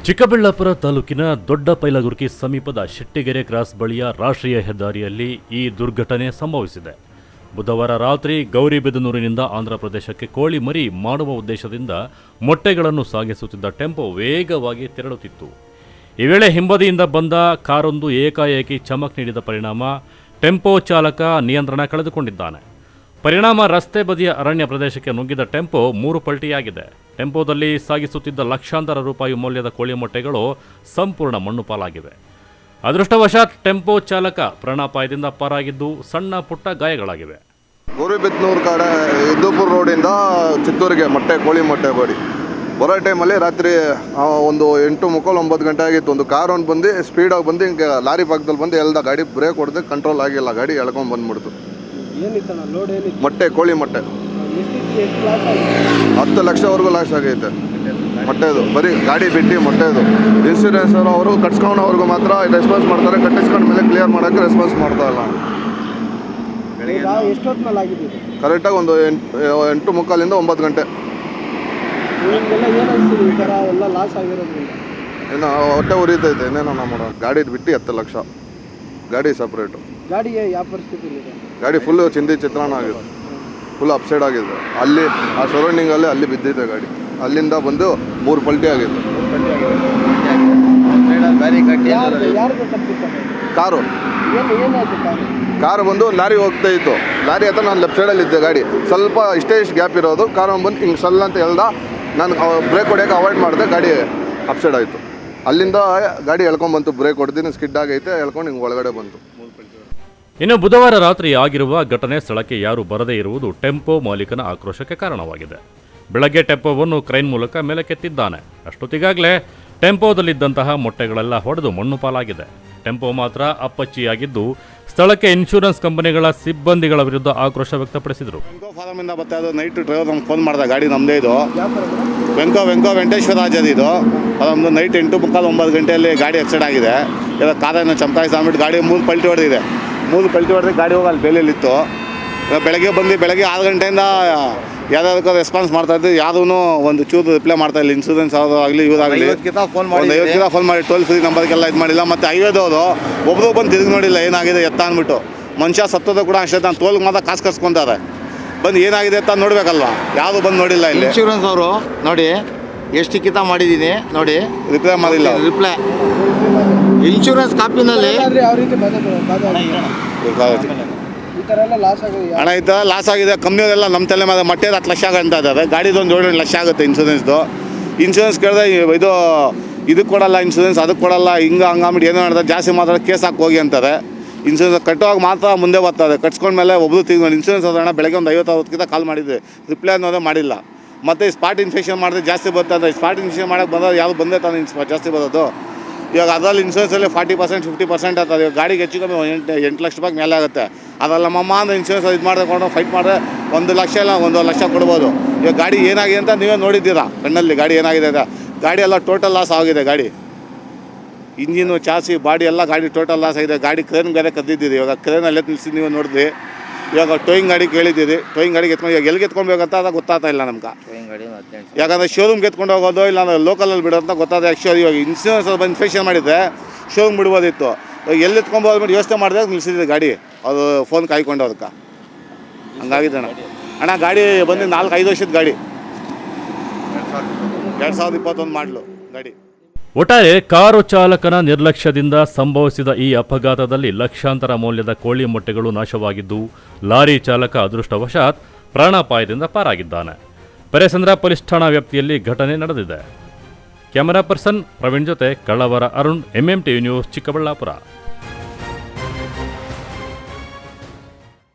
ಚಿಕ್ಕಬಳ್ಳಾಪುರ ತಾಲೂಕಿನ ದೊಡ್ಡ ಪೈಲಗುರ್ಕಿ ಸಮೀಪದ ಶೆಟ್ಟಿಗೆರೆ ಕ್ರಾಸ್ ಬಳಿಯ ರಾಷ್ಟ್ರೀಯ ಹೆದ್ದಾರಿಯಲ್ಲಿ ಈ ದುರ್ಘಟನೆ ಸಂಭವಿಸಿದೆ. ಬುಧವಾರ ರಾತ್ರಿ ಗೌರಿಬಿದನೂರಿನಿಂದ ಆಂಧ್ರಪ್ರದೇಶಕ್ಕೆ ಕೋಳಿ ಮರಿ ಮಾಡುವ ಉದ್ದೇಶದಿಂದ ಮೊಟ್ಟೆಗಳನ್ನು ಸಾಗಿಸುತ್ತಿದ್ದ ಟೆಂಪೋ ವೇಗವಾಗಿ ತೆರಳುತ್ತಿತ್ತು. ಈ ವೇಳೆ ಹಿಂಬದಿಯಿಂದ ಬಂದ ಕಾರೊಂದು ಏಕಾಏಕಿ ಚಮಕ್ ನೀಡಿದ ಪರಿಣಾಮ ಟೆಂಪೋ ಚಾಲಕ ನಿಯಂತ್ರಣ ಕಳೆದುಕೊಂಡಿದ್ದಾನೆ. ಪರಿಣಾಮ ರಸ್ತೆ ಬದಿಯ ಅರಣ್ಯ ಪ್ರದೇಶಕ್ಕೆ ನುಗ್ಗಿದ ಟೆಂಪೋ 3 ಪಲ್ಟಿಯಾಗಿದೆ. ಟೆಂಪೋದಲ್ಲಿ ಸಾಗಿಸುತ್ತಿದ್ದ ಲಕ್ಷಾಂತರ ರೂಪಾಯಿ ಮೌಲ್ಯದ ಕೋಳಿ ಮೊಟ್ಟೆಗಳು ಸಂಪೂರ್ಣ ಮಣ್ಣು ಪಾಲಾಗಿವೆ. ಅದೃಷ್ಟವಶಾತ್ ಟೆಂಪೋ ಚಾಲಕ ಪ್ರಾಣಾಪಾಯದಿಂದ ಪಾರಾಗಿದ್ದು ಸಣ್ಣ ಪುಟ್ಟ ಗಾಯಗಳಾಗಿವೆ. ಗೌರಿಬಿದನೂರು ಕಡೆ ಇದ್ದೂಪುರ ರೋಡಿಂದ ಚಿತ್ತೂರಿಗೆ ಕೋಳಿ ಮೊಟ್ಟೆ ಬರೋ ಟೈಮಲ್ಲಿ ರಾತ್ರಿ ಒಂದು 8:45 ಗಂಟೆ ಆಗಿತ್ತು. ಒಂದು ಕಾರ್ ಒಂದು ಬಂದು ಸ್ಪೀಡಾಗಿ ಬಂದು ಹಿಂಗೆ ಲಾರಿ ಪಕ್ಕದಲ್ಲಿ ಬಂದು ಎಲ್ದ ಗಾಡಿ ಬ್ರೇಕ್ ಹೊಡೆದು ಕಂಟ್ರೋಲ್ ಆಗಿಲ್ಲ, ಗಾಡಿ ಎಳ್ಕೊಂಡು ಬಂದ್ಬಿಡ್ತು. ಕೋಳಿ ಮೊಟ್ಟೆ 10 ಲಕ್ಷವರೆಗೂ ಲಾಸ್ ಆಗೈತೆ. ಮೊಟ್ಟೆದು ಬರೀ ಗಾಡಿ ಬಿಟ್ಟು ಮೊಟ್ಟೆದು ಇನ್ಶೂರೆನ್ಸ್ ಅವರು ಕಟ್ಸ್ಕೊಂಡವ್ರಿಗೂ ಮಾತ್ರ ರೆಸ್ಪಾನ್ಸ್ ಮಾಡ್ತಾರೆ, ಕಟ್ಟಿಸ್ಕೊಂಡ ಮೇಲೆ ಕ್ಲಿಯರ್ ಮಾಡೋಕ್ಕೆ ರೆಸ್ಪಾನ್ಸ್ ಮಾಡ್ತಾ ಇಲ್ಲ. ಕರೆಕ್ಟಾಗಿ ಒಂದು 8:45 9 ಗಂಟೆ. ಏನೋ ಹೊಟ್ಟೆ ಉರಿತೈತೆ, ಇನ್ನೇನೋ ಮಾಡೋಣ. ಗಾಡಿ ಬಿಟ್ಟು 10 ಲಕ್ಷ, ಗಾಡಿ ಸಪ್ರೇಟು. ಗಾಡಿ ಫುಲ್ಲು ಚಿಂದಿ ಚಿತ್ರಾನ್ನ ಆಗಿದೆ, ಫುಲ್ ಅಪ್ಸೈಡ್ ಆಗಿದೆ. ಅಲ್ಲಿ ಆ ಸರೌಂಡಿಂಗಲ್ಲಿ ಅಲ್ಲಿ ಬಿದ್ದಿದೆ ಗಾಡಿ. ಅಲ್ಲಿಂದ ಬಂದು 3 ಪಲ್ಟಿ ಆಗಿದೆ. ಕಾರು ಬಂದು ಲಾರಿ ಹೋಗ್ತಾ ಇತ್ತು. ಲಾರಿ ಹತ್ರ ನಾನು ಲೆಫ್ಟ್ ಸೈಡಲ್ಲಿ ಇದ್ದೆ. ಗಾಡಿ ಸ್ವಲ್ಪ ಇಷ್ಟೇ ಗ್ಯಾಪ್ ಇರೋದು. ಕಾರು ಬಂದು ಹಿಂಗೆ ಸಲ್ಲ ಅಂತ ಹೇಳ್ದ. ನಾನು ಬ್ರೇಕ್ ಹೊಡೆಯೋಕೆ ಅವಾಯ್ಡ್ ಮಾಡಿದೆ, ಗಾಡಿ ಅಪ್ಸೈಡ್ ಆಯಿತು. ಅಲ್ಲಿಂದ ಗಾಡಿ ಎಳ್ಕೊಂಡ್ಬಂತು, ಬ್ರೇಕ್ ಹೊಡೆದಿನ ಸ್ಕಿಡ್ ಆಗೈತೆ, ಎಳ್ಕೊಂಡು ಹಿಂಗೆ ಒಳಗಡೆ ಬಂತು. ಇನ್ನು ಬುಧವಾರ ರಾತ್ರಿ ಆಗಿರುವ ಘಟನೆ ಸ್ಥಳಕ್ಕೆ ಯಾರೂ ಬರದೇ ಇರುವುದು ಟೆಂಪೋ ಮಾಲೀಕನ ಆಕ್ರೋಶಕ್ಕೆ ಕಾರಣವಾಗಿದೆ. ಬೆಳಗ್ಗೆ ಟೆಂಪೋವನ್ನು ಕ್ರೈನ್ ಮೂಲಕ ಮೇಲಕ್ಕೆತ್ತಿದ್ದಾನೆ. ಅಷ್ಟೊತ್ತಿಗಾಗಲೇ ಟೆಂಪೋದಲ್ಲಿದ್ದಂತಹ ಮೊಟ್ಟೆಗಳೆಲ್ಲ ಹೊಡೆದು ಮಣ್ಣು ಪಾಲಾಗಿದೆ. ಟೆಂಪೋ ಮಾತ್ರ ಅಪ್ಪಚ್ಚಿಯಾಗಿದ್ದು ಸ್ಥಳಕ್ಕೆ ಇನ್ಶೂರೆನ್ಸ್ ಕಂಪನಿಗಳ ಸಿಬ್ಬಂದಿಗಳ ವಿರುದ್ಧ ಆಕ್ರೋಶ ವ್ಯಕ್ತಪಡಿಸಿದರು. ಫಾರಮಿಂದ ಬರ್ತಾ ಇದ್ದು ನೈಟ್ ಡ್ರೈವರ್ ನಮ್ಗೆ ಫೋನ್ ಮಾಡಿದ, ಗಾಡಿ ನಮ್ಮದೇ ಇದು ವೆಂಕಟೇಶ್ವರ ರಾಜದ ಇದು. ಅದೊಂದು ನೈಟ್ 8:45 9 ಗಂಟೆಯಲ್ಲಿ ಗಾಡಿ ಆಕ್ಸಿಡೆಂಟ್ ಆಗಿದೆ. ಇಲ್ಲ ಕಾರನ್ನು ಚಮಕಾಯಿಸಿ ಅಂದ್ಬಿಟ್ಟು ಗಾಡಿ 3 ಪಲ್ಟಿ ಹೊಡೆದಿದೆ. 3 ಪಲ್ಟಿ ಹೊಡೆದು ಗಾಡಿ ಹೋಗಿ ಅಲ್ಲಿ ಬೇಲಿಯಲ್ಲಿತ್ತು. ಬೆಳಗ್ಗೆ 6 ಗಂಟೆಯಿಂದ ಯಾವುದಕ್ಕೂ ರೆಸ್ಪಾನ್ಸ್ ಮಾಡ್ತಾ ಇದ್ದು, ಯಾವುದೂ ಒಂದು ಚೂರು ರಿಪ್ಲೈ ಮಾಡ್ತಾ ಇಲ್ಲ. ಇನ್ಶೂರೆನ್ಸ್ ಆಗಲಿ ಇವ್ರಾಗಲಿ 50 ಫೋನ್ ಮಾಡಿ ಟೋಲ್ ಫ್ರೀ ನಂಬರ್ಗೆಲ್ಲ ಇದು ಮಾಡಿಲ್ಲ. ಮತ್ತು ಹೈವೇದವರು ಒಬ್ಬರು ಬಂದು ತಿರುಗಿ ನೋಡಿಲ್ಲ ಏನಾಗಿದೆ ಎತ್ತ ಅಂದ್ಬಿಟ್ಟು. ಮನುಷ್ಯ ಸತ್ತೋದ ಕೂಡ ಅಷ್ಟೇ, ನಾನು ಟೋಲ್ಗೆ ಮಾತ್ರ ಕಾಸು ಕರ್ಸ್ಕೊತಾರೆ. ಬಂದು ಏನಾಗಿದೆ ಅಂತ ನೋಡ್ಬೇಕಲ್ವ, ಯಾವುದು ಬಂದು ನೋಡಿಲ್ಲ. ಇಲ್ಲಿ ಇನ್ಶೂರೆನ್ಸ್ ಅವರು ನೋಡಿ ಎಷ್ಟು ಕಿತ ಮಾಡಿದ್ದೀನಿ ನೋಡಿ, ರಿಪ್ಲೈ ಮಾಡಿಲ್ಲ. ಇನ್ಶೂರೆನ್ಸ್ ಕಾಪಿನಲ್ಲಿ ಹಣ ಈ ಥರ ಲಾಸ್ ಆಗಿದೆ. ಕಂಪ್ನಿಯವರೆಲ್ಲ ನಮ್ಮ ತಲೆ ಮೇಲೆ ಮೊಟ್ಟೆ 10 ಲಕ್ಷ ಅಂತ ಇದ್ದಾರೆ. ಗಾಡಿದೊಂದು 7 ಲಕ್ಷ ಆಗುತ್ತೆ ಇನ್ಶೂರೆನ್ಸ್ ಕೇಳಿದ್ರೆ ಇದಕ್ಕೆ ಕೊಡಲ್ಲ ಇನ್ಶೂರೆನ್ಸ್, ಅದಕ್ಕೆ ಕೊಡಲ್ಲ, ಹಂಗಾಗ್ಬಿಟ್ಟು ಏನೋ ಮಾಡ್ತಾರೆ. ಜಾಸ್ತಿ ಮಾತ್ರ ಕೇಸ್ ಹಾಕಿ ಹೋಗಿ ಅಂತಾರೆ. ಇನ್ಶೂರೆನ್ಸ್ ಕಟ್ಟುವಾಗ ಮಾತ್ರ ಮುಂದೆ ಬರ್ತದೆ. ಕಟ್ಸ್ಕೊಂಡ್ಮೇಲೆ ಒಬ್ಬರು ತಿಂಗಳು ಇನ್ಶೂರೆನ್ಸ್ ಹೋಗೋಣ ಬೆಳಗ್ಗೆ ಒಂದು 50 ಕಾಲ್ ಮಾಡಿದ್ದೆ, ರಿಪ್ಲೈ ಅನ್ನೋದೇ ಮಾಡಿಲ್ಲ. ಮತ್ತು ಸ್ಪಾಟ್ ಇನ್ಫೆಕ್ಷನ್ ಮಾಡಿದ್ರೆ ಜಾಸ್ತಿ ಬರ್ತದೆ. ಸ್ಪಾಟ್ ಇನ್ಫೆಕ್ಷನ್ ಮಾಡೋಕ್ಕೆ ಬಂದಾಗ ಯಾವುದು ಬಂದೇ ತಾನೆ ಜಾಸ್ತಿ ಬರೋದು. ಇವಾಗ ಅದರಲ್ಲಿ ಇನ್ಶೂರೆನ್ಸಲ್ಲಿ 40% 50% ಆಗ್ತದೆ. ಇವಾಗ ಗಾಡಿಗೆ ಹೆಚ್ಚು ಕಮ್ಮಿ 8 ಲಕ್ಷ ರೂಪಾಯಿ ಮೇಲೆ ಆಗುತ್ತೆ. ಅದಲ್ಲ ಮಮ್ಮ ಅಂದರೆ ಇನ್ಶೂರೆನ್ಸ್ ಇದು ಮಾಡಿಕೊಂಡು ಫೈಟ್ ಮಾಡಿದ್ರೆ 1 ಲಕ್ಷ ಇಲ್ಲ 1.5 ಲಕ್ಷ ಕೊಡ್ಬೋದು. ಇವಾಗ ಗಾಡಿ ಏನಾಗಿದೆ ಅಂತ ನೀವೇ ನೋಡಿದ್ದೀರಾ ಕಣ್ಣಲ್ಲಿ, ಗಾಡಿ ಏನಾಗಿದೆ ಅಂತ. ಗಾಡಿ ಎಲ್ಲ ಟೋಟಲ್ ಲಾಸ್ ಆಗಿದೆ. ಗಾಡಿ ಇಂಜಿನು ಚಾಸಿ ಬಾಡಿ ಎಲ್ಲ ಗಾಡಿ ಟೋಟಲ್ ಲಾಸ್ ಆಗಿದೆ. ಗಾಡಿ ಕ್ರೇನ್ ಬೇರೆ ಕದ್ದಿದ್ದೀರಿ. ಇವಾಗ ಕ್ರೇನಲ್ಲೇ ನಿಲ್ಲಿಸಿ ನೀವು ನೋಡಿದ್ರಿ. ಇವಾಗ ಟೋಯಿಂಗ್ ಗಾಡಿ ಕೇಳಿದ್ದೀರಿ. ಟೋಯಿಂಗ್ ಗಾಡಿಗೆ ಎತ್ಕೊಂಡು ಇವಾಗ ಎಲ್ಲಿಗೆ ಎತ್ಕೊಬೇಕಂತ ಅದು ಗೊತ್ತಾಗ್ತಾ ಇಲ್ಲ ನಮ್ಗೆ. ಯಾಕಂದರೆ ಶೋರೂಮ್ಗೆ ಎತ್ಕೊಂಡು ಹೋಗೋದು ಇಲ್ಲ ಅಂದರೆ ಲೋಕಲಲ್ಲಿ ಬಿಡೋದು ಅಂತ ಗೊತ್ತಾದ. ಆ್ಯಕ್ಚುಲಿ ಇವಾಗ ಇನ್ಶೂರೆನ್ಸ್ ಬಂದು ಇನ್ಫೆಕ್ಷನ್ ಮಾಡಿದರೆ ಶೋರೂಮ್ ಬಿಡ್ಬೋದಿತ್ತು. ಇವಾಗ ಎಲ್ಲಿ ಎತ್ಕೊಂಬೋದ್ಬಿಟ್ಟು ಯೋಚನೆ ಮಾಡಿದಾಗ ನಿಲ್ಲಿಸಿದೆ ಗಾಡಿ. ಅದು ಫೋನ್ ಕಾಯ್ಕೊಂಡು ಅದಕ್ಕೆ ಹಂಗಾಗಿದೆ ಅಣ್ಣ. ಗಾಡಿ ಬಂದು 4-5 ವರ್ಷದ ಗಾಡಿ, 2021 ಮಾಡಲು ಗಾಡಿ. ಒಟ್ಟಾರೆ ಕಾರು ಚಾಲಕನ ನಿರ್ಲಕ್ಷ್ಯದಿಂದ ಸಂಭವಿಸಿದ ಈ ಅಪಘಾತದಲ್ಲಿ ಲಕ್ಷಾಂತರ ಮೌಲ್ಯದ ಕೋಳಿ ಮೊಟ್ಟೆಗಳು ನಾಶವಾಗಿದ್ದು, ಲಾರಿ ಚಾಲಕ ಅದೃಷ್ಟವಶಾತ್ ಪ್ರಾಣಾಪಾಯದಿಂದ ಪಾರಾಗಿದ್ದಾನೆ. ಪೆರೇಸಂದ್ರ ಪೊಲೀಸ್ ಠಾಣಾ ವ್ಯಾಪ್ತಿಯಲ್ಲಿ ಘಟನೆ ನಡೆದಿದೆ. ಕ್ಯಾಮರಾ ಪರ್ಸನ್ ಪ್ರವೀಣ್ ಜೊತೆ ಕಳ್ಳವರ ಅರುಣ್, MMTV ನ್ಯೂಸ್, ಚಿಕ್ಕಬಳ್ಳಾಪುರ.